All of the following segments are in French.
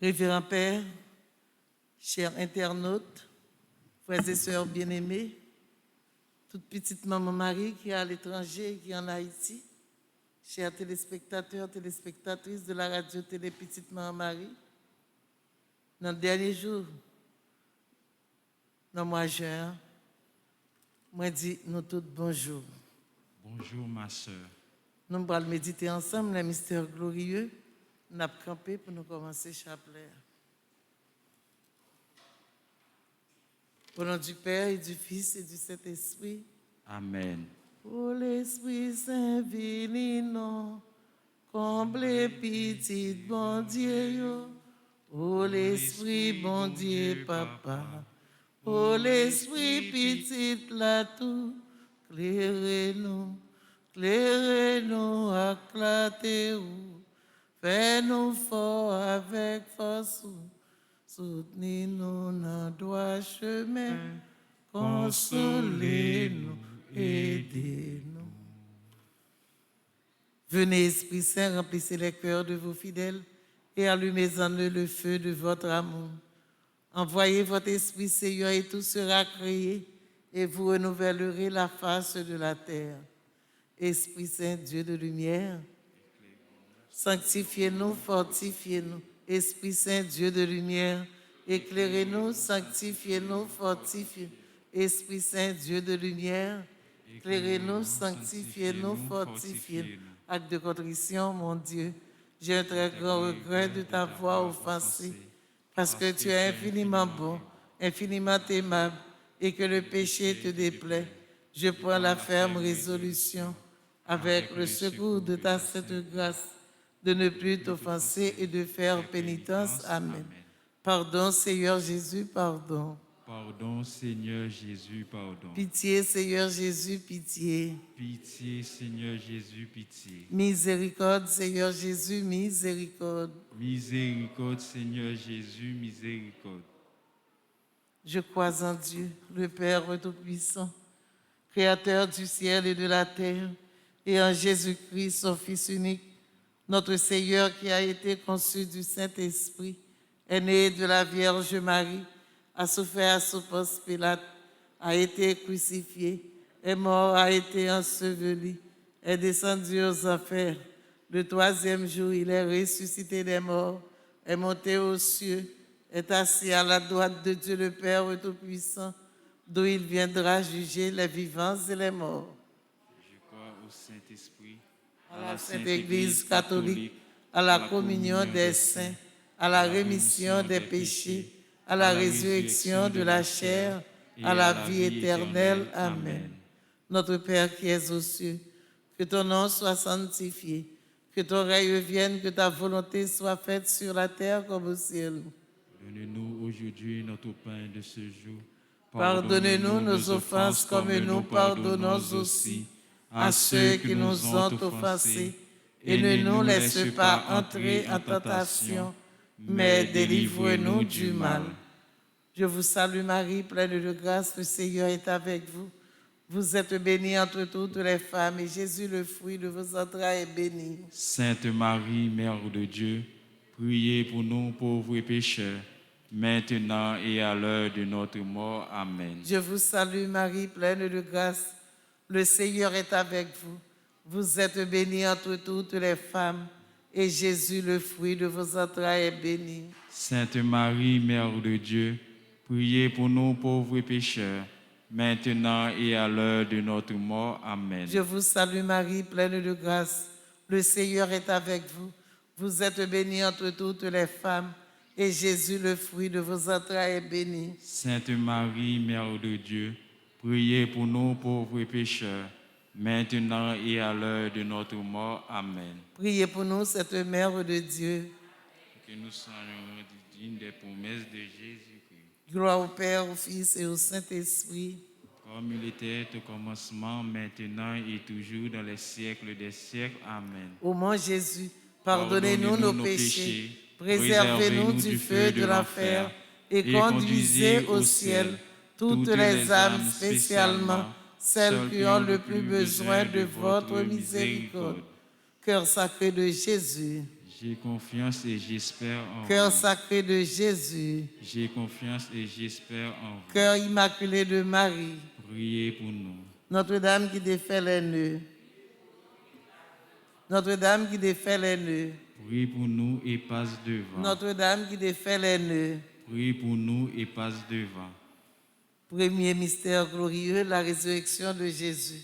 Révérend Père, chers internautes, frères et sœurs bien-aimés, toute petite maman Marie qui est à l'étranger et qui est en Haïti, chers téléspectateurs, téléspectatrices de la radio-télé Petite Maman Marie, dans le dernier jour, dans le mois de juin, moi dis nous tous bonjour. Bonjour ma sœur. Nous allons méditer ensemble les mystères glorieux. Nous avons campé pour nous commencer chapelet. Au nom du Père et du Fils et du Saint-Esprit. Amen. Ô l'Esprit Saint, vini non, comble petit bon Dieu, yo. Ô l'Esprit bon Dieu, Papa. Ô l'Esprit petit la tout, clairez-nous, acclatez-nous, fais-nous fort avec force, soutenez-nous dans droit chemin, consolez-nous, aidez-nous. Venez, Esprit Saint, remplissez les cœurs de vos fidèles et allumez en eux le feu de votre amour. Envoyez votre Esprit, Seigneur, et tout sera créé, et vous renouvellerez la face de la terre. Esprit Saint, Dieu de lumière, sanctifiez-nous, fortifiez-nous. Esprit Saint, Dieu de lumière, éclairez-nous, sanctifiez-nous, fortifiez-nous. Esprit Saint, Dieu de lumière, éclairez-nous, sanctifiez-nous, fortifiez-nous. Acte de contrition, mon Dieu, j'ai un très grand regret de t'avoir offensé, parce que tu es infiniment bon, infiniment aimable, et que le péché te déplaît. Je prends la ferme résolution, avec le secours de ta sainte grâce, de ne plus t'offenser et de faire pénitence. Amen. Pardon, Seigneur Jésus, pardon. Pardon, Seigneur Jésus, pardon. Pitié, Seigneur Jésus, pitié. Pitié, Seigneur Jésus, pitié. Miséricorde, Seigneur Jésus, miséricorde. Miséricorde, Seigneur Jésus, miséricorde. Je crois en Dieu, le Père Tout-Puissant, Créateur du ciel et de la terre, et en Jésus-Christ, son Fils unique, notre Seigneur qui a été conçu du Saint-Esprit, est né de la Vierge Marie, a souffert sous Ponce Pilate, a été crucifié, est mort, a été enseveli, est descendu aux enfers. Le troisième jour, il est ressuscité des morts, est monté aux cieux, est assis à la droite de Dieu le Père Tout-Puissant, d'où il viendra juger les vivants et les morts. Je crois au Saint-Esprit, à la Sainte Église catholique, à la communion des saints, à la rémission des péchés, à la résurrection de la chair, à la vie éternelle. Amen. Notre Père qui es aux cieux, que ton nom soit sanctifié, que ton règne vienne, que ta volonté soit faite sur la terre comme au ciel. donne-nous aujourd'hui notre pain de ce jour. Pardonnez-nous nos offenses comme nous pardonnons aussi à ceux qui nous ont offensés. Et ne nous laisse pas entrer en tentation, mais délivre-nous du mal. Je vous salue Marie, pleine de grâce, le Seigneur est avec vous. Vous êtes bénie entre toutes les femmes, et Jésus, le fruit de vos entrailles, est béni. Sainte Marie, Mère de Dieu, priez pour nous pauvres pécheurs, maintenant et à l'heure de notre mort. Amen. Je vous salue Marie, pleine de grâce, le Seigneur est avec vous. Vous êtes bénie entre toutes les femmes, et Jésus, le fruit de vos entrailles, est béni. Sainte Marie, Mère de Dieu, priez pour nous pauvres pécheurs, maintenant et à l'heure de notre mort. Amen. Je vous salue Marie, pleine de grâce, le Seigneur est avec vous. Vous êtes bénie entre toutes les femmes, et Jésus, le fruit de vos entrailles, est béni. Sainte Marie, Mère de Dieu, priez pour nous pauvres pécheurs, maintenant et à l'heure de notre mort. Amen. Priez pour nous, cette Mère de Dieu. Que nous soyons dignes des promesses de Jésus-Christ. Gloire au Père, au Fils et au Saint-Esprit. Comme il était au commencement, maintenant et toujours dans les siècles des siècles. Amen. Ô mon Jésus, pardonnez-nous nos péchés, préservez-nous du feu de l'enfer et conduisez au ciel toutes les âmes, spécialement celles qui ont le plus besoin de votre miséricorde. Cœur sacré de Jésus, J'ai confiance et j'espère en Cœur vous. sacré de Jésus, J'ai confiance et j'espère en vous. cœur immaculé de Marie, Priez pour nous. Notre-Dame qui défait les nœuds, Notre-Dame qui défait les nœuds, Priez pour nous et passe devant. Notre-Dame qui défait les nœuds. Priez pour nous et passe devant. Premier mystère glorieux, la résurrection de Jésus.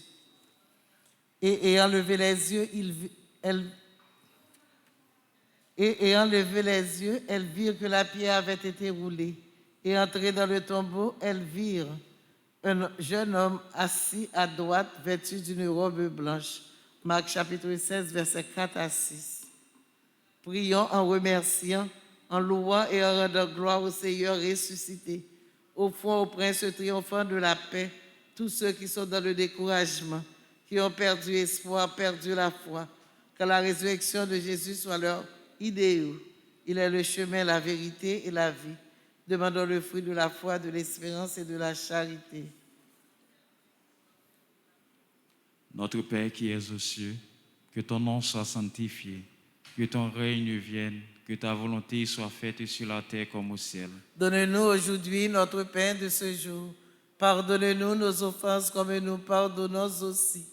Et ayant levé les yeux, elles virent que la pierre avait été roulée. Et entrées dans le tombeau, elles virent un jeune homme assis à droite, vêtu d'une robe blanche. Marc chapitre 16, versets 4 à 6. Prions en remerciant, en louant et en rendant gloire au Seigneur ressuscité. Offrons au Prince triomphant de la paix tous ceux qui sont dans le découragement, qui ont perdu espoir, perdu la foi. Que la résurrection de Jésus soit leur idéal. Il est le chemin, la vérité et la vie. Demandons le fruit de la foi, de l'espérance et de la charité. Notre Père qui es aux cieux, que ton nom soit sanctifié, que ton règne vienne, que ta volonté soit faite sur la terre comme au ciel. Donne-nous aujourd'hui notre pain de ce jour. Pardonne-nous nos offenses comme nous pardonnons aussi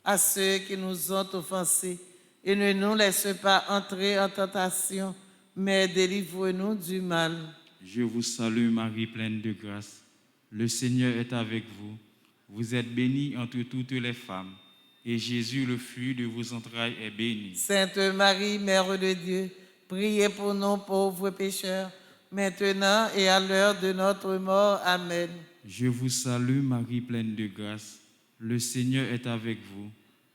à ceux qui nous ont offensés. Et ne nous laisse pas entrer en tentation, mais délivre-nous du mal. Je vous salue Marie, pleine de grâce. Le Seigneur est avec vous. Vous êtes bénie entre toutes les femmes, et Jésus, le fruit de vos entrailles, est béni. Sainte Marie, Mère de Dieu, priez pour nous pauvres pécheurs, maintenant et à l'heure de notre mort. Amen. Je vous salue Marie, pleine de grâce. Le Seigneur est avec vous.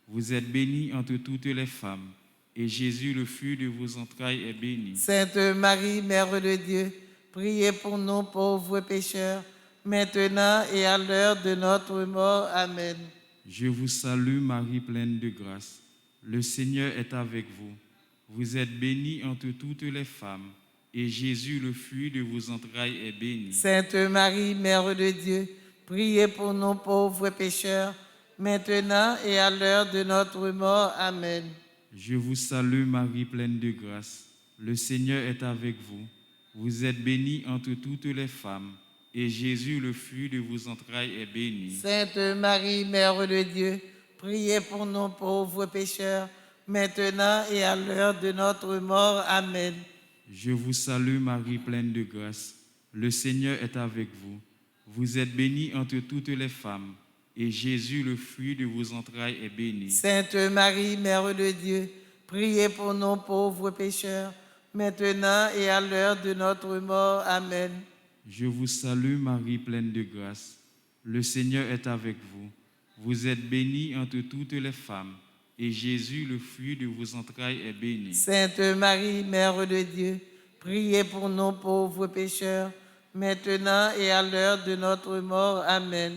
Vous êtes bénie entre toutes les femmes, et Jésus, le fruit de vos entrailles, est béni. Sainte Marie, Mère de Dieu, priez pour nous pauvres pécheurs, maintenant et à l'heure de notre mort. Amen. Je vous salue Marie, pleine de grâce. Le Seigneur est avec vous. Vous êtes bénie entre toutes les femmes, et Jésus, le fruit de vos entrailles, est béni. Sainte Marie, Mère de Dieu, priez pour nous pauvres pécheurs, maintenant et à l'heure de notre mort. Amen. Je vous salue Marie, pleine de grâce. Le Seigneur est avec vous. Vous êtes bénie entre toutes les femmes, et Jésus, le fruit de vos entrailles, est béni. Sainte Marie, Mère de Dieu, priez pour nous pauvres pécheurs, maintenant et à l'heure de notre mort. Amen. Je vous salue Marie, pleine de grâce. Le Seigneur est avec vous. Vous êtes bénie entre toutes les femmes, et Jésus, le fruit de vos entrailles, est béni. Sainte Marie, Mère de Dieu, priez pour nous pauvres pécheurs, maintenant et à l'heure de notre mort. Amen. Je vous salue Marie, pleine de grâce. Le Seigneur est avec vous. Vous êtes bénie entre toutes les femmes, et Jésus, le fruit de vos entrailles, est béni. Sainte Marie, Mère de Dieu, priez pour nous pauvres pécheurs, maintenant et à l'heure de notre mort. Amen.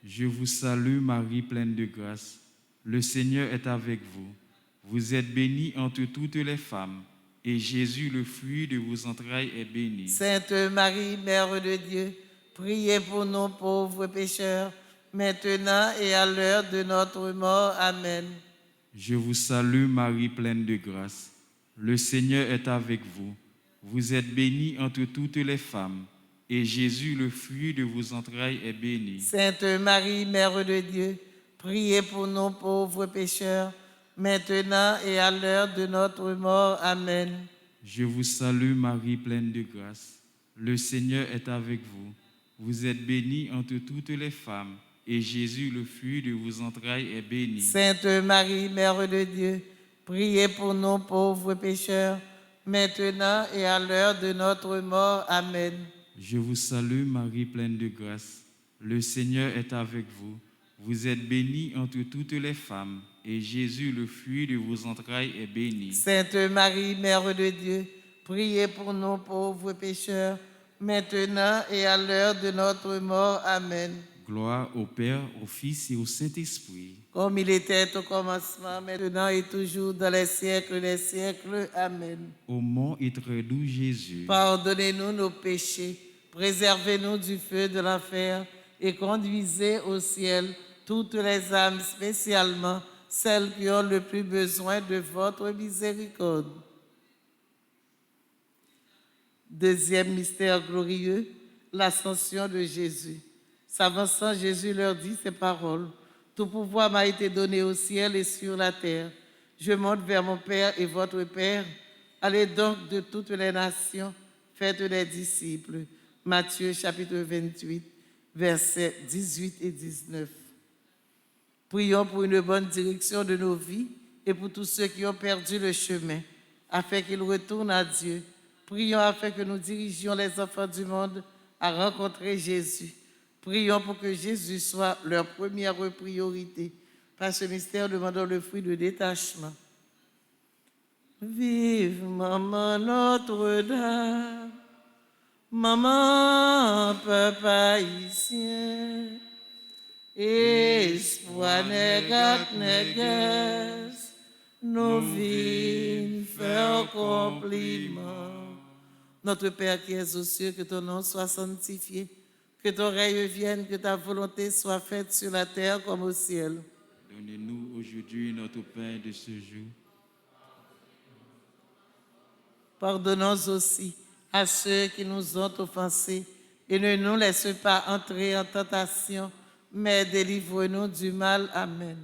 Je vous salue Marie, pleine de grâce. Le Seigneur est avec vous. Vous êtes bénie entre toutes les femmes, et Jésus, le fruit de vos entrailles, est béni. Sainte Marie, Mère de Dieu, priez pour nous pauvres pécheurs, maintenant et à l'heure de notre mort. Amen. Je vous salue Marie, pleine de grâce. Le Seigneur est avec vous. Vous êtes bénie entre toutes les femmes, et Jésus, le fruit de vos entrailles, est béni. Sainte Marie, Mère de Dieu, priez pour nous pauvres pécheurs, maintenant et à l'heure de notre mort. Amen. Je vous salue Marie, pleine de grâce. Le Seigneur est avec vous. Vous êtes bénie entre toutes les femmes, et Jésus, le fruit de vos entrailles, est béni. Sainte Marie, Mère de Dieu, priez pour nous pauvres pécheurs, maintenant et à l'heure de notre mort. Amen. Je vous salue Marie, pleine de grâce. Le Seigneur est avec vous. Vous êtes bénie entre toutes les femmes, et Jésus, le fruit de vos entrailles, est béni. Sainte Marie, Mère de Dieu, priez pour nous pauvres pécheurs, maintenant et à l'heure de notre mort. Amen. Gloire au Père, au Fils et au Saint-Esprit. Comme il était au commencement, maintenant et toujours, dans les siècles des siècles. Amen. Ô mon et très doux Jésus, Pardonnez-nous nos péchés, préservez-nous du feu de l'enfer et conduisez au ciel toutes les âmes, spécialement celles qui ont le plus besoin de votre miséricorde. Deuxième mystère glorieux, l'ascension de Jésus. S'avançant, Jésus leur dit ces paroles. Tout pouvoir m'a été donné au ciel et sur la terre. Je monte vers mon Père et votre Père. Allez donc de toutes les nations, faites les disciples. Matthieu chapitre 28, versets 18 et 19. Prions pour une bonne direction de nos vies et pour tous ceux qui ont perdu le chemin, afin qu'ils retournent à Dieu. Prions afin que nous dirigions les enfants du monde à rencontrer Jésus. Prions pour que Jésus soit leur première priorité. Par ce mystère, demandons le fruit de détachement. Vive Maman Notre-Dame, Maman Peuple haïtien, espoir négat négas, nos vies faire compliment. Notre Père qui es aux cieux, que ton nom soit sanctifié, que ton règne vienne, que ta volonté soit faite sur la terre comme au ciel. Donnez-nous aujourd'hui notre pain de ce jour. Pardonnons aussi à ceux qui nous ont offensés et ne nous laisse pas entrer en tentation, mais délivre-nous du mal. Amen.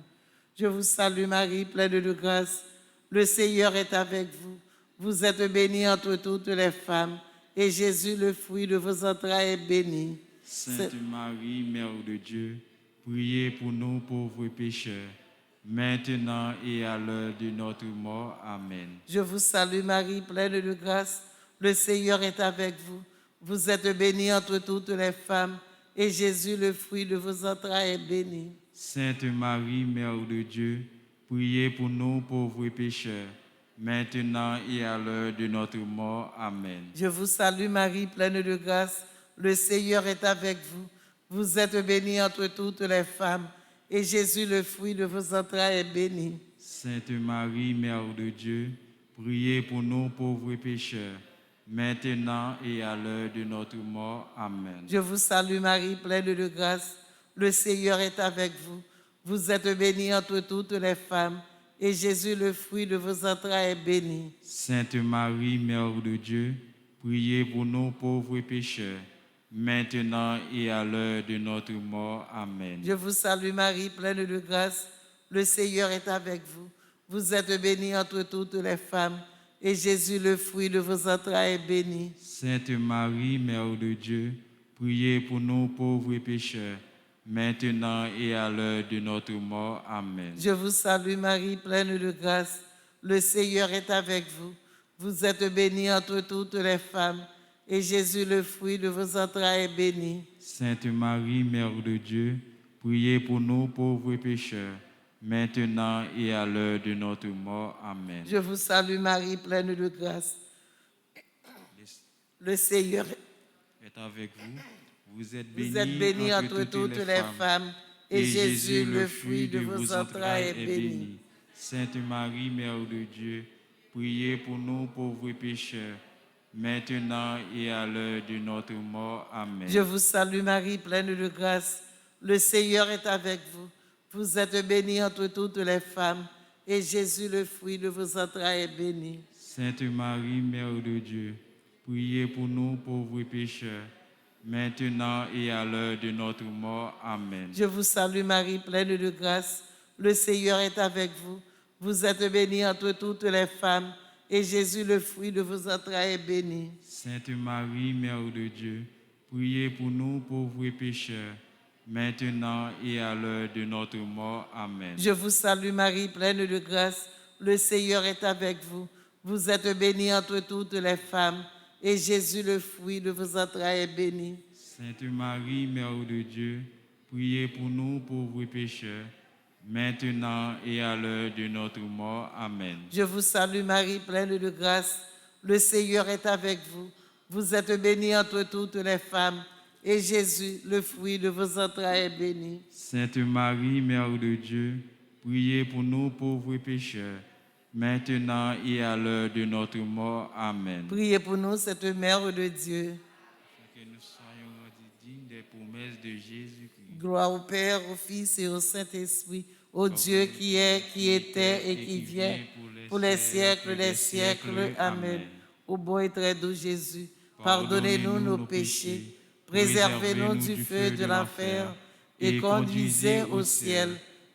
Je vous salue Marie, pleine de grâce. Le Seigneur est avec vous. Vous êtes bénie entre toutes les femmes, et Jésus, le fruit de vos entrailles, est béni. Sainte Marie, Mère de Dieu, priez pour nous pauvres pécheurs, maintenant et à l'heure de notre mort. Amen. Je vous salue Marie, pleine de grâce. Le Seigneur est avec vous. Vous êtes bénie entre toutes les femmes, et Jésus, le fruit de vos entrailles, est béni. Sainte Marie, Mère de Dieu, priez pour nous pauvres pécheurs, maintenant et à l'heure de notre mort. Amen. Je vous salue Marie, pleine de grâce. Le Seigneur est avec vous. Vous êtes bénie entre toutes les femmes, et Jésus, le fruit de vos entrailles, est béni. Sainte Marie, Mère de Dieu, priez pour nous pauvres pécheurs, maintenant et à l'heure de notre mort. Amen. Je vous salue Marie, pleine de grâce. Le Seigneur est avec vous. Vous êtes bénie entre toutes les femmes, et Jésus, le fruit de vos entrailles, est béni. Sainte Marie, Mère de Dieu, priez pour nous pauvres pécheurs, maintenant et à l'heure de notre mort. Amen. Je vous salue Marie, pleine de grâce. Le Seigneur est avec vous. Vous êtes bénie entre toutes les femmes, et Jésus, le fruit de vos entrailles, est béni. Sainte Marie, Mère de Dieu, priez pour nous pauvres pécheurs, maintenant et à l'heure de notre mort. Amen. Je vous salue Marie, pleine de grâce. Le Seigneur est avec vous. Vous êtes bénie entre toutes les femmes, et Jésus, le fruit de vos entrailles, est béni. Sainte Marie, Mère de Dieu, priez pour nous pauvres pécheurs, maintenant et à l'heure de notre mort. Amen. Je vous salue Marie, pleine de grâce. Le Seigneur est avec vous. Vous êtes bénie entre toutes les femmes, et Jésus, le fruit de vos entrailles, est béni. Sainte Marie, Mère de Dieu, priez pour nous pauvres pécheurs, maintenant et à l'heure de notre mort. Amen. Je vous salue Marie, pleine de grâce. Le Seigneur est avec vous. Vous êtes bénie entre toutes les femmes, et Jésus, le fruit de vos entrailles, est béni. Sainte Marie, Mère de Dieu, priez pour nous pauvres pécheurs, maintenant et à l'heure de notre mort. Amen. Je vous salue Marie, pleine de grâce. Le Seigneur est avec vous. Vous êtes bénie entre toutes les femmes, et Jésus, le fruit de vos entrailles, est béni. Sainte Marie, Mère de Dieu, priez pour nous pauvres pécheurs, maintenant et à l'heure de notre mort. Amen. Je vous salue Marie, pleine de grâce. Le Seigneur est avec vous. Vous êtes bénie entre toutes les femmes, et Jésus, le fruit de vos entrailles, est béni. Sainte Marie, Mère de Dieu, priez pour nous pauvres pécheurs, maintenant et à l'heure de notre mort. Amen. Je vous salue Marie, pleine de grâce. Le Seigneur est avec vous. Vous êtes bénie entre toutes les femmes, et Jésus, le fruit de vos entrailles, est béni. Sainte Marie, Mère de Dieu, priez pour nous pauvres pécheurs, maintenant et à l'heure de notre mort. Amen. Priez pour nous, cette Mère de Dieu. Que nous soyons rendus dignes des promesses de Jésus-Christ. Gloire au Père, au Fils et au Saint-Esprit, au Dieu qui est, qui était et qui vient, pour les siècles des siècles. Amen. Ô bon et très doux Jésus, Pardonnez-nous nos péchés, préservez-nous du feu de l'enfer et conduisez au ciel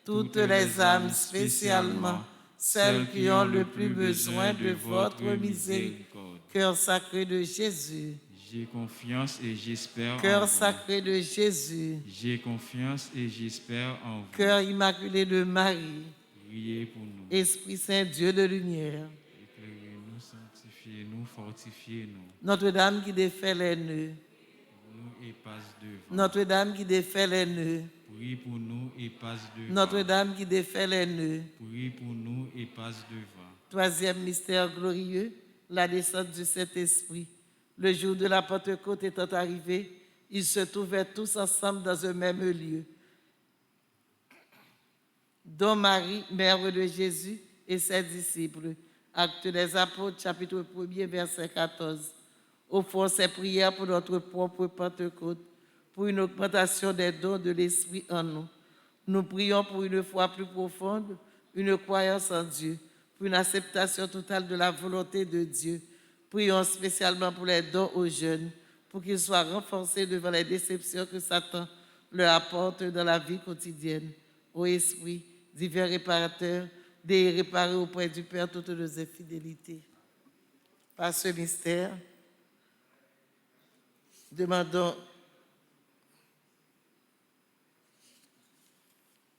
toutes les âmes, spécialement celles qui ont le plus besoin de votre miséricorde. Cœur sacré de Jésus, J'ai confiance et j'espère en cœur vous. sacré de Jésus, J'ai confiance et j'espère en vous. cœur immaculé de Marie, Priez pour nous. Esprit Saint, Dieu de lumière, Éclairez-nous, sanctifiez-nous, fortifiez-nous. Notre-Dame qui défait les nœuds, Nous et passe devant. Notre-Dame qui défait les nœuds, Prie pour nous et passe devant. Notre-Dame qui défait les nœuds. Prie pour nous et passe devant. Troisième mystère glorieux, la descente du Saint-Esprit. Le jour de la Pentecôte étant arrivé, ils se trouvaient tous ensemble dans un même lieu, dont Marie, mère de Jésus, et ses disciples. Actes des Apôtres, chapitre 1er, verset 14. Offrons ces prières pour notre propre Pentecôte, pour une augmentation des dons de l'Esprit en nous. Nous prions pour une foi plus profonde, une croyance en Dieu, pour une acceptation totale de la volonté de Dieu. Prions spécialement pour les dons aux jeunes, pour qu'ils soient renforcés devant les déceptions que Satan leur apporte dans la vie quotidienne. Ô Esprit, divin réparateur, de réparer auprès du Père toutes nos infidélités. Par ce mystère, demandons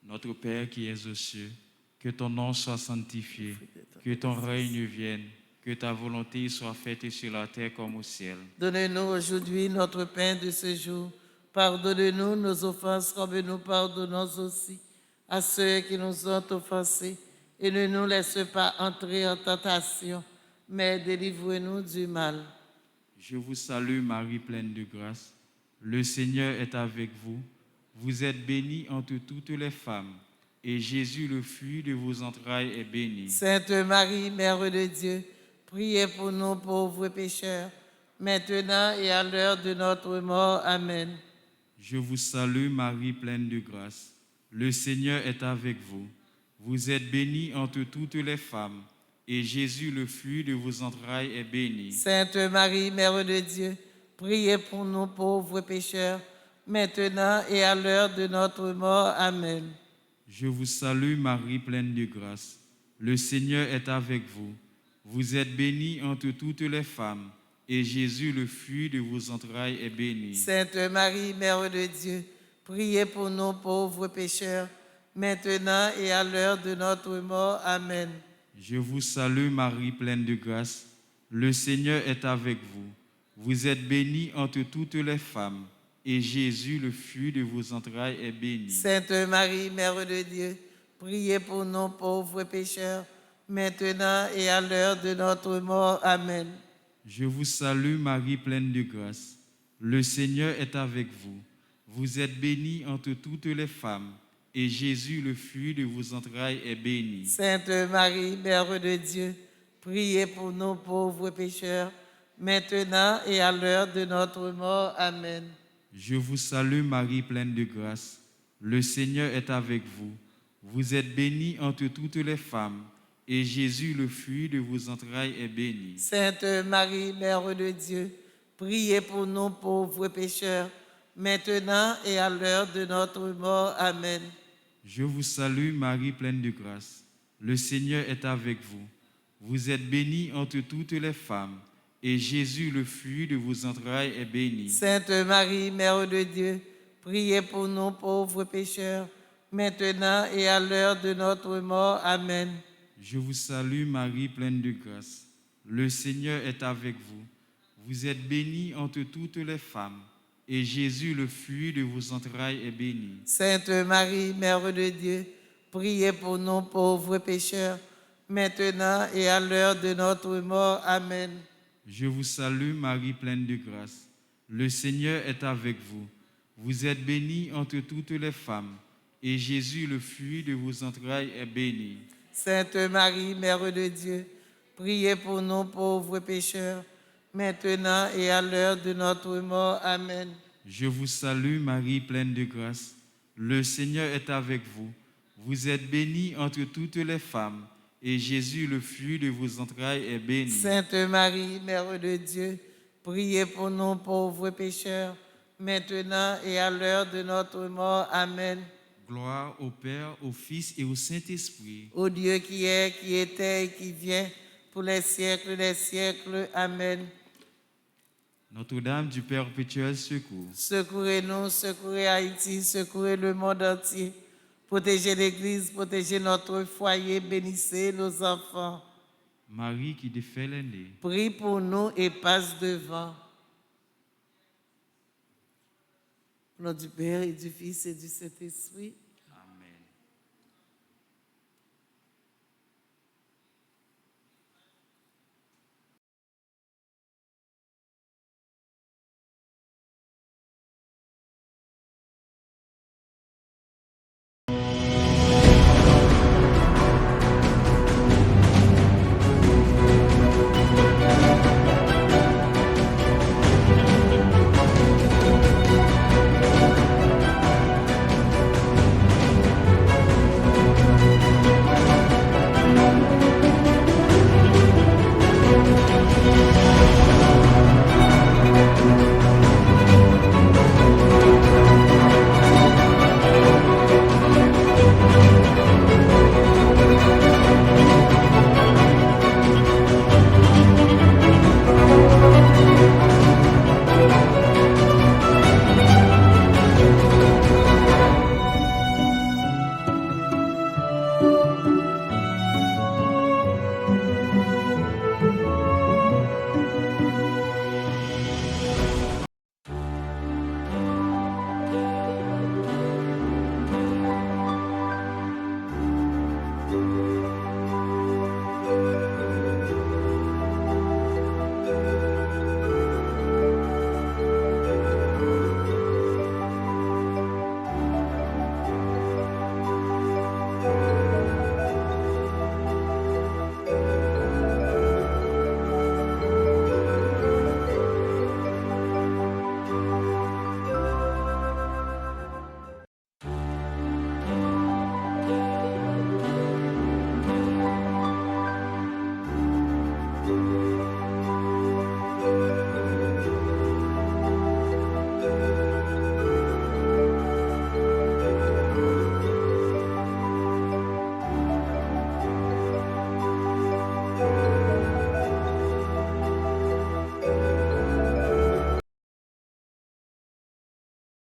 Notre Père qui es aux cieux, que ton nom soit sanctifié, que ton règne vienne, que ta volonté soit faite sur la terre comme au ciel. Donne-nous aujourd'hui notre pain de ce jour. Pardonne-nous nos offenses comme nous pardonnons aussi à ceux qui nous ont offensés. Et ne nous laisse pas entrer en tentation, mais délivre-nous du mal. Je vous salue Marie pleine de grâce. Le Seigneur est avec vous. Vous êtes bénie entre toutes les femmes, et Jésus, le fruit de vos entrailles, est béni. Sainte Marie, Mère de Dieu, priez pour nous pauvres pécheurs, maintenant et à l'heure de notre mort. Amen. Je vous salue Marie pleine de grâce. Le Seigneur est avec vous. Vous êtes bénie entre toutes les femmes, et Jésus, le fruit de vos entrailles, est béni. Sainte Marie, Mère de Dieu, priez pour nous pauvres pécheurs, maintenant et à l'heure de notre mort. Amen. Je vous salue Marie pleine de grâce. Le Seigneur est avec vous. Vous êtes bénie entre toutes les femmes, et Jésus, le fruit de vos entrailles, est béni. Sainte Marie, Mère de Dieu, priez pour nous pauvres pécheurs, maintenant et à l'heure de notre mort. Amen. Je vous salue Marie pleine de grâce. Le Seigneur est avec vous. Vous êtes bénie entre toutes les femmes, et Jésus, le fruit de vos entrailles, est béni. Sainte Marie, Mère de Dieu, priez pour nous pauvres pécheurs, maintenant et à l'heure de notre mort. Amen. Je vous salue Marie pleine de grâce. Le Seigneur est avec vous. Vous êtes bénie entre toutes les femmes, et Jésus, le fruit de vos entrailles, est béni. Sainte Marie, Mère de Dieu, priez pour nous pauvres pécheurs, maintenant et à l'heure de notre mort. Amen. Je vous salue Marie pleine de grâce. Le Seigneur est avec vous. Vous êtes bénie entre toutes les femmes, et Jésus, le fruit de vos entrailles, est béni. Sainte Marie, Mère de Dieu, priez pour nous pauvres pécheurs, maintenant et à l'heure de notre mort. Amen. Je vous salue Marie pleine de grâce. Le Seigneur est avec vous. Vous êtes bénie entre toutes les femmes, et Jésus, le fruit de vos entrailles, est béni. Sainte Marie, Mère de Dieu, priez pour nous pauvres pécheurs, maintenant et à l'heure de notre mort. Amen. Je vous salue Marie pleine de grâce. Le Seigneur est avec vous. Vous êtes bénie entre toutes les femmes, et Jésus, le fruit de vos entrailles, est béni. Sainte Marie, Mère de Dieu, priez pour nous pauvres pécheurs, maintenant et à l'heure de notre mort. Amen. Je vous salue Marie pleine de grâce. Le Seigneur est avec vous. Vous êtes bénie entre toutes les femmes, et Jésus, le fruit de vos entrailles, est béni. Sainte Marie, Mère de Dieu, priez pour nous pauvres pécheurs, maintenant et à l'heure de notre mort. Amen. Je vous salue Marie pleine de grâce. Le Seigneur est avec vous. Vous êtes bénie entre toutes les femmes, et Jésus, le fruit de vos entrailles, est béni. Sainte Marie, Mère de Dieu, Priez pour nous pauvres pécheurs, maintenant et à l'heure de notre mort. Amen. Gloire au Père, au Fils et au Saint-Esprit. Ô Dieu qui est, qui était et qui vient, pour les siècles des siècles. Amen. Notre-Dame du perpétuel secours. Secourez-nous, secourez Haïti, secourez le monde entier. Protégez l'Église, protégez notre foyer, bénissez nos enfants. Marie qui défait les nez. Prie pour nous et passe devant. Au nom du Père et du Fils et du Saint-Esprit.